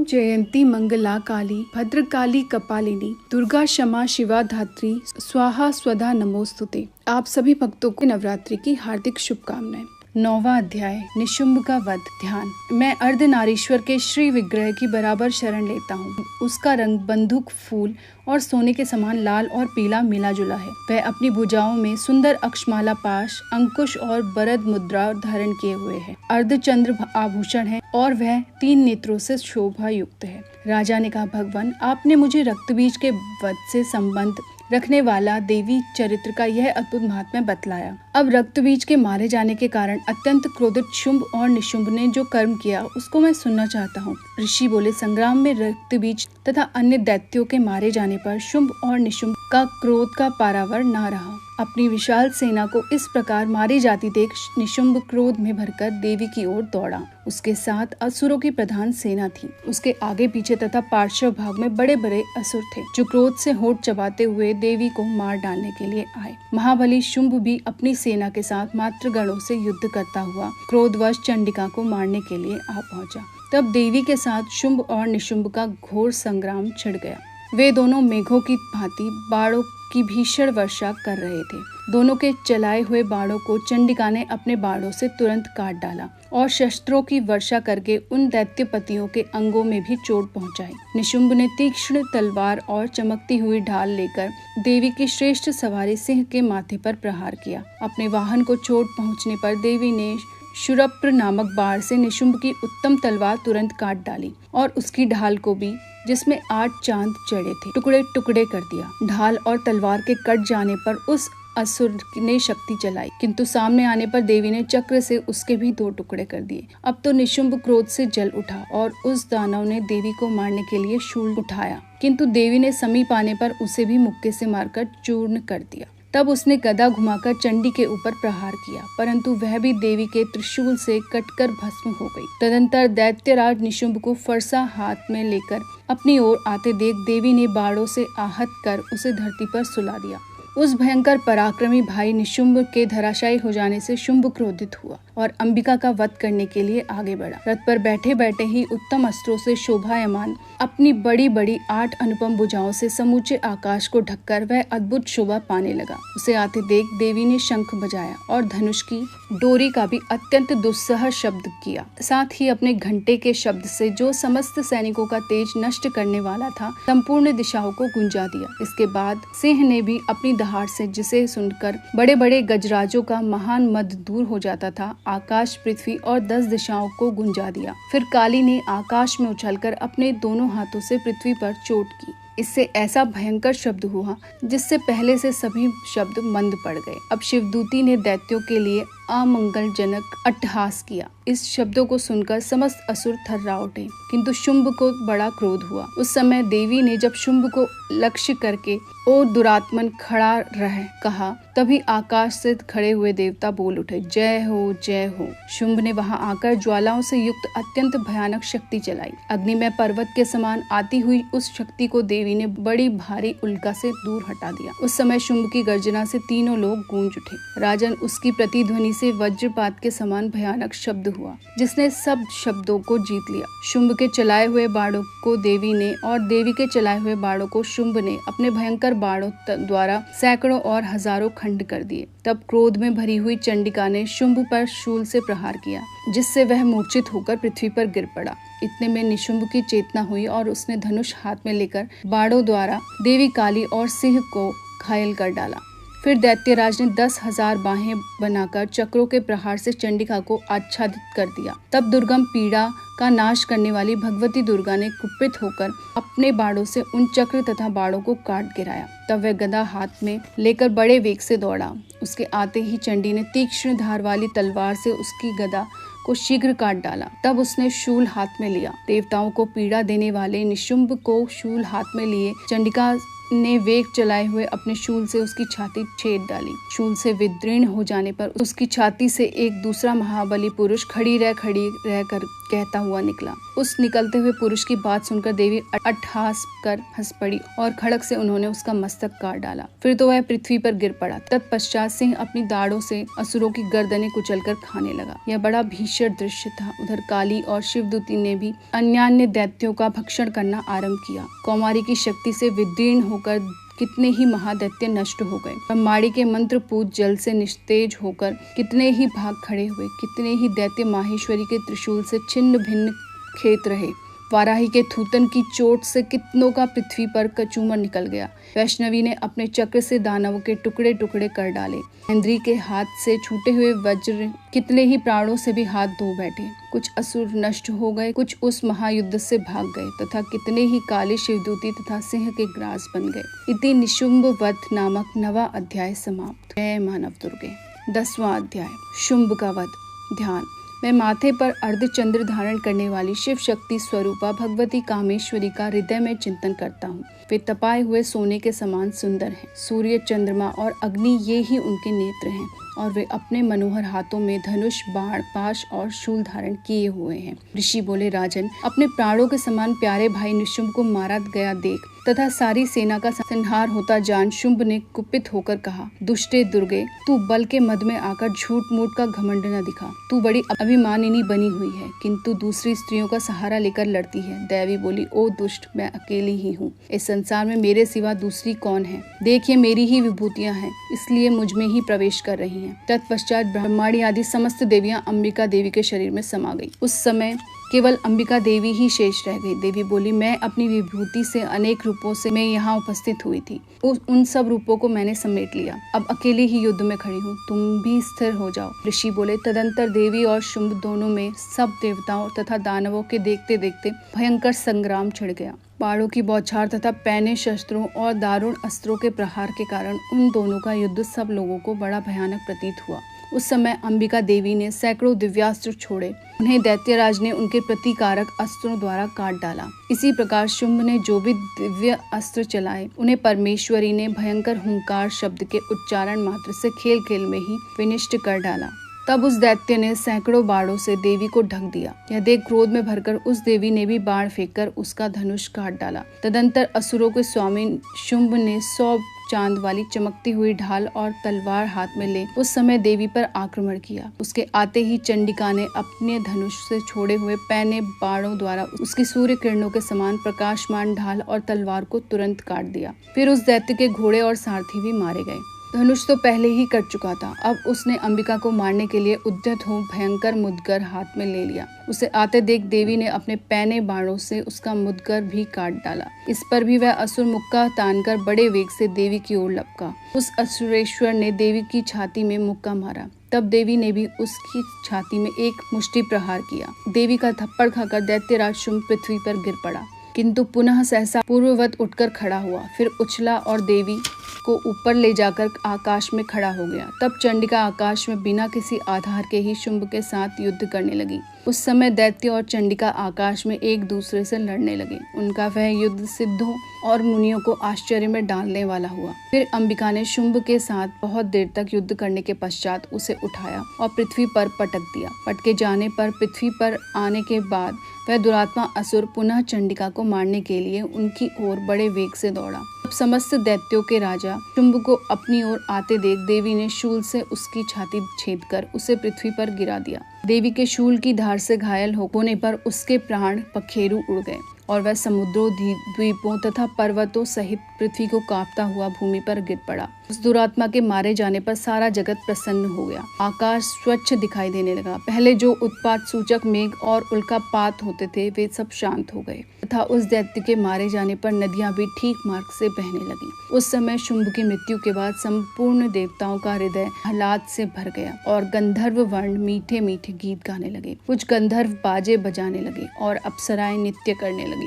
जयंती मंगला काली भद्रकाली कपालिनी दुर्गा क्षमा शिवा धात्री स्वाहा स्वधा नमोस्तुते। आप सभी भक्तों को नवरात्रि की हार्दिक शुभकामनाएं। 9वां अध्याय निशुंभ का वध। ध्यान। मैं अर्धनारीश्वर के श्री विग्रह की बराबर शरण लेता हूँ। उसका रंग बंदूक फूल और सोने के समान लाल और पीला मिला जुला है। वह अपनी भुजाओं में सुंदर अक्षमाला पाश अंकुश और बरद मुद्रा धारण किए हुए है। अर्धचंद्र आभूषण है और वह 3 नेत्रों से शोभा युक्त है। राजा ने कहा, भगवान, आपने मुझे रक्तबीज के वध से संबंध रखने वाला देवी चरित्र का यह अद्भुत महात्म्य बतलाया। अब रक्तबीज के मारे जाने के कारण अत्यंत क्रोधित शुंभ और निशुंभ ने जो कर्म किया उसको मैं सुनना चाहता हूँ। ऋषि बोले, संग्राम में रक्तबीज तथा अन्य दैत्यों के मारे जाने पर शुंभ और निशुंभ का क्रोध का पारावर न रहा। अपनी विशाल सेना को इस प्रकार मारी जाती देख निशुंभ क्रोध में भरकर देवी की ओर दौड़ा। उसके साथ असुरों की प्रधान सेना थी। उसके आगे पीछे तथा पार्श्व भाग में बड़े बड़े असुर थे जो क्रोध से होठ चबाते हुए देवी को मार डालने के लिए आए। महाबली शुंभ भी अपनी सेना के साथ मात्र गणों से युद्ध करता हुआ क्रोधवश चंडिका को मारने के लिए आ पहुंचा। तब देवी के साथ शुंभ और निशुंभ का घोर संग्राम छिड़ गया। वे दोनों मेघों की भांति बाणों की भीषण वर्षा कर रहे थे। दोनों के चलाए हुए बाणों को चंडिका ने अपने बाणों से तुरंत काट डाला और शस्त्रों की वर्षा करके उन दैत्यपतियों के अंगों में भी चोट पहुंचाई। निशुंभ ने तीक्ष्ण तलवार और चमकती हुई ढाल लेकर देवी की श्रेष्ठ सवारी सिंह के माथे पर प्रहार किया। अपने वाहन को चोट पहुंचने पर देवी ने शूरप्र नामक बाण से निशुंभ की उत्तम तलवार तुरंत काट डाली और उसकी ढाल को भी, जिसमें 8 चांद जड़े थे, टुकड़े टुकड़े कर दिया। ढाल और तलवार के कट जाने पर उस असुर ने शक्ति चलाई, किंतु सामने आने पर देवी ने चक्र से उसके भी 2 टुकड़े कर दिए। अब तो निशुंभ क्रोध से जल उठा और उस दानव ने देवी को मारने के लिए शूल उठाया, किंतु देवी ने समीप आने पर उसे भी मुक्के से मारकर चूर्ण कर दिया। तब उसने गदा घुमाकर चंडी के ऊपर प्रहार किया, परंतु वह भी देवी के त्रिशूल से कटकर भस्म हो गई। तदंतर दैत्यराज निशुंभ को फरसा हाथ में लेकर अपनी ओर आते देख देवी ने बाणों से आहत कर उसे धरती पर सुला दिया। उस भयंकर पराक्रमी भाई निशुंभ के धराशायी हो जाने से शुंभ क्रोधित हुआ और अंबिका का वध करने के लिए आगे बढ़ा। रथ पर बैठे बैठे ही उत्तम अस्त्रों से शोभायमान अपनी बड़ी बड़ी 8 अनुपम भुजाओं से समूचे आकाश को ढककर वह अद्भुत शोभा पाने लगा। उसे आते देख देवी ने शंख बजाया और धनुष की डोरी का भी अत्यंत दुस्सह शब्द किया। साथ ही अपने घंटे के शब्द से जो समस्त सैनिकों का तेज नष्ट करने वाला था, संपूर्ण दिशाओं को गुंजा दिया। इसके बाद सिंह ने भी अपनी दहाड़ से, जिसे सुनकर बड़े बड़े गजराजों का महान मद दूर हो जाता था, आकाश पृथ्वी और 10 दिशाओं को गुंजा दिया। फिर काली ने आकाश में उछलकर अपने दोनों हाथों से पृथ्वी पर चोट की। इससे ऐसा भयंकर शब्द हुआ जिससे पहले से सभी शब्द मंद पड़ गए। अब शिवदूती ने दैत्यों के लिए अमंगलजनक अट्टहास किया। इस शब्दों को सुनकर समस्त असुर थर्रा उठे, किंतु शुंभ को बड़ा क्रोध हुआ। उस समय देवी ने जब शुंभ को लक्ष्य करके ओ दुरात्मन खड़ा रह कहा, तभी आकाश से खड़े हुए देवता बोल उठे, जय हो जय हो। शुंभ ने वहां आकर ज्वालाओं से युक्त अत्यंत भयानक शक्ति चलाई। अग्निमय पर्वत के समान आती हुई उस शक्ति को देवी ने बड़ी भारी उल्का से दूर हटा दिया। उस समय शुंभ की गर्जना से तीनों लोग गूंज उठे। राजन, उसकी प्रतिध्वनि से वज्रपात के समान भयानक शब्द हुआ, जिसने सब शब्दों को जीत लिया। शुंभ के चलाए हुए बाणों को देवी ने और देवी के चलाए हुए बाणों को शुंभ ने अपने भयंकर बाणों द्वारा सैकड़ों और हजारों खंड कर दिए। तब क्रोध में भरी हुई चंडिका ने शुंभ पर शूल से प्रहार किया, जिससे वह मूर्छित होकर पृथ्वी पर गिर पड़ा। इतने में निशुंभ की चेतना हुई और उसने धनुष हाथ में लेकर बाणों द्वारा देवी काली और सिंह को घायल कर डाला। फिर दैत्यराज ने 10,000 बाहें बनाकर चक्रों के प्रहार से चंडिका को आच्छादित कर दिया। तब दुर्गम पीड़ा का नाश करने वाली भगवती दुर्गा ने कुपित होकर अपने बाणों से उन चक्र तथा बाणों को काट गिराया। तब वह गदा हाथ में लेकर बड़े वेग से दौड़ा। उसके आते ही चंडी ने तीक्ष्ण धार वाली तलवार से उसकी गदा को शीघ्र काट डाला। तब उसने शूल हाथ में लिया। देवताओं को पीड़ा देने वाले निशुंभ को शूल हाथ में लिए चंडिका ने वेग चलाए हुए अपने शूल से उसकी छाती छेद डाली। शूल से विदीर्ण हो जाने पर उसकी छाती से एक दूसरा महाबली पुरुष खड़ी रह कर कहता हुआ निकला। उस निकलते हुए पुरुष की बात सुनकर देवी अट्टहास कर हंस पड़ी और खड़क से उन्होंने उसका मस्तक काट डाला। फिर तो वह पृथ्वी पर गिर पड़ा। तत्पश्चात सिंह अपनी दाढ़ों से असुरों की गर्दनें कुचलकर खाने लगा। यह बड़ा भीषण दृश्य था। उधर काली और शिवदूती ने भी अन्यान्य दैत्यों का भक्षण करना आरंभ किया। कौमारी की शक्ति से विदीर्ण होकर कितने ही महादैत्य नष्ट हो गए। ब्रह्माणी के मंत्र पूज जल से निस्तेज होकर कितने ही भाग खड़े हुए। कितने ही दैत्य माहेश्वरी के त्रिशूल से छिन्न भिन्न खेत रहे। वाराही के थूतन की चोट से कितनों का पृथ्वी पर कचूमर निकल गया। वैष्णवी ने अपने चक्र से दानवों के टुकड़े टुकड़े कर डाले। इंद्री के हाथ से छूटे हुए वज्र कितने ही प्राणों से भी हाथ धो बैठे। कुछ असुर नष्ट हो गए, कुछ उस महायुद्ध से भाग गए तथा कितने ही काले शिवदूती तथा सिंह के ग्रास बन गए। इति निशुंभ वध नामक 9वां अध्याय समाप्त। जय मानव दुर्गे। 10वां अध्याय शुंभ का वध। ध्यान। मैं माथे पर अर्धचंद्र धारण करने वाली शिव शक्ति स्वरूपा भगवती कामेश्वरी का हृदय में चिंतन करता हूँ। वे तपाए हुए सोने के समान सुंदर हैं। सूर्य, चंद्रमा और अग्नि ये ही उनके नेत्र हैं और वे अपने मनोहर हाथों में धनुष, बाण, पाश और शूल धारण किए हुए हैं। ऋषि बोले, राजन, अपने प्राणों के समान प्यारे भाई निशुंभ को मारा गया देख तथा सारी सेना का संहार होता जान शुंभ ने कुपित होकर कहा, दुष्टे दुर्गे, तू बल के मद में आकर झूठ मूठ का घमंड न दिखा। तू बड़ी अभिमानिनी बनी हुई है, किंतु दूसरी स्त्रियों का सहारा लेकर लड़ती है। देवी बोली, ओ दुष्ट, मैं अकेली ही हूँ। इस संसार में मेरे सिवा दूसरी कौन है? देखिए, मेरी ही विभूतियाँ हैं, इसलिए मुझ में ही प्रवेश कर रही हैं। तत्पश्चात ब्रह्माणी आदि समस्त देवियां अंबिका देवी के शरीर में समा गई। उस समय केवल अंबिका देवी ही शेष रह गई। देवी बोली, मैं अपनी विभूति से अनेक रूपों से मैं यहाँ उपस्थित हुई थी। उन सब रूपों को मैंने समेट लिया। अब अकेले ही युद्ध में खड़ी हूँ, तुम भी स्थिर हो जाओ। ऋषि बोले, तदंतर देवी और शुंभ दोनों में सब देवताओं तथा दानवों के देखते देखते भयंकर संग्राम छिड़ गया। बाणों की बौछार तथा पैने शस्त्रों और दारुण अस्त्रों के प्रहार के कारण उन दोनों का युद्ध सब लोगों को बड़ा भयानक प्रतीत हुआ। उस समय अंबिका देवी ने सैकड़ों दिव्यास्त्र छोड़े। उन्हें दैत्यराज ने उनके प्रतिकारक अस्त्रों द्वारा काट डाला। इसी प्रकार शुंभ ने जो भी दिव्य अस्त्र चलाए, उन्हें परमेश्वरी ने भयंकर हुंकार शब्द के उच्चारण मात्र से खेल खेल में ही विनिष्ट कर डाला। तब उस दैत्य ने सैकड़ों बाणों से देवी को ढक दिया। यह देख क्रोध में भरकर उस देवी ने भी बाण फेंककर उसका धनुष काट डाला। तदंतर असुरों के स्वामी शुंभ ने 100 चांद वाली चमकती हुई ढाल और तलवार हाथ में ले उस समय देवी पर आक्रमण किया। उसके आते ही चंडिका ने अपने धनुष से छोड़े हुए पैने बाणों द्वारा उसकी सूर्य किरणों के समान प्रकाशमान ढाल और तलवार को तुरंत काट दिया। फिर उस दैत्य के घोड़े और सारथी भी मारे गए। धनुष तो पहले ही कट चुका था। अब उसने अंबिका को मारने के लिए उद्यत हो भयंकर मुदगर हाथ में ले लिया। उसे आते देख देवी ने अपने पैने बाणों से उसका मुदगर भी काट डाला। इस पर भी वह असुर मुक्का तानकर बड़े वेग से देवी की ओर लपका। उस असुरेश्वर ने देवी की छाती में मुक्का मारा। तब देवी ने भी उसकी छाती में एक मुष्टि प्रहार किया। देवी का थप्पड़ खाकर दैत्यराज शुंभ पृथ्वी पर गिर पड़ा, किंतु पुनः सहसा पूर्ववत उठकर खड़ा हुआ। फिर उछला और देवी को ऊपर ले जाकर आकाश में खड़ा हो गया। तब चंडिका आकाश में बिना किसी आधार के ही शुंभ के साथ युद्ध करने लगी। उस समय दैत्य और चंडिका आकाश में एक दूसरे से लड़ने लगे। उनका वह युद्ध सिद्धों और मुनियों को आश्चर्य में डालने वाला हुआ। फिर अंबिका ने शुंभ के साथ बहुत देर तक युद्ध करने के पश्चात उसे उठाया और पृथ्वी पर पटक दिया। पटके जाने पर पृथ्वी पर आने के बाद वह दुरात्मा असुर पुनः चंडिका को मारने के लिए उनकी ओर बड़े वेग से दौड़ा। अब समस्त दैत्यों के राजा शुंभ को अपनी ओर आते देख देवी ने शूल से उसकी छाती छेदकर उसे पृथ्वी पर गिरा दिया। देवी के शूल की धार से घायल होने पर उसके प्राण पखेरु उड़ गए और वह समुद्रों, द्वीपों तथा पर्वतों सहित पृथ्वी को कांपता हुआ भूमि पर गिर पड़ा। उस दुरात्मा के मारे जाने पर सारा जगत प्रसन्न हो गया। आकाश स्वच्छ दिखाई देने लगा। पहले जो उत्पात सूचक मेघ और उल्कापात होते थे, वे सब शांत हो गए तथा उस दैत्य के मारे जाने पर नदियां भी ठीक मार्ग से बहने लगी। उस समय शुंभ की मृत्यु के बाद संपूर्ण देवताओं का हृदय आह्लाद से भर गया और गंधर्व वर्ण मीठे मीठे गीत गाने लगे। कुछ गंधर्व बाजे बजाने लगे और अप्सराएं नृत्य करने लगी।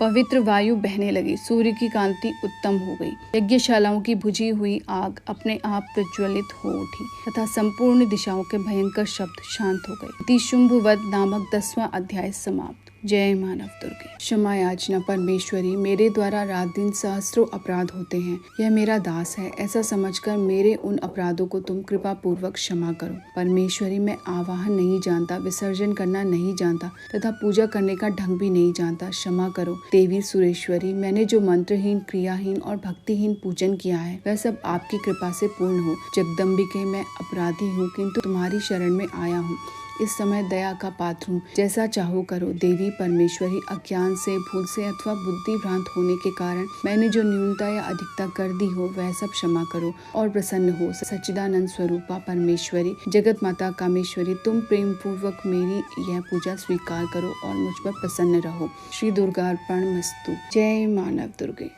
पवित्र वायु बहने लगी। सूर्य की कांति उत्तम हो गई। यज्ञशालाओं की बुझी हुई आग अपने आप प्रज्वलित हो उठी तथा संपूर्ण दिशाओं के भयंकर शब्द शांत हो गए। शुंभ वध नामक 10वां अध्याय समाप्त। जय मानव दुर्गे। क्षमा याचना। परमेश्वरी, मेरे द्वारा रात दिन सहस्त्रों अपराध होते हैं, यह मेरा दास है, ऐसा समझकर मेरे उन अपराधों को तुम कृपा पूर्वक क्षमा करो। परमेश्वरी, मैं आवाहन नहीं जानता, विसर्जन करना नहीं जानता तथा पूजा करने का ढंग भी नहीं जानता, क्षमा करो। देवी सुरेश्वरी, मैंने जो मंत्रहीन, क्रियाहीन और भक्तिहीन पूजन किया है वह सब आपकी कृपा से पूर्ण हो। जगदम्बिके, मैं अपराधी हूँ किंतु तुम्हारी शरण में आया हूँ, इस समय दया का पात्र हूँ, जैसा चाहो करो। देवी परमेश्वरी, अज्ञान से, भूल से अथवा बुद्धि भ्रांत होने के कारण मैंने जो न्यूनता या अधिकता कर दी हो वह सब क्षमा करो और प्रसन्न हो। सच्चिदानंद स्वरूपा परमेश्वरी, जगत माता कामेश्वरी, तुम प्रेम पूर्वक मेरी यह पूजा स्वीकार करो और मुझ पर प्रसन्न रहो। श्री दुर्गार्पणमस्तु। जय मानव दुर्गे।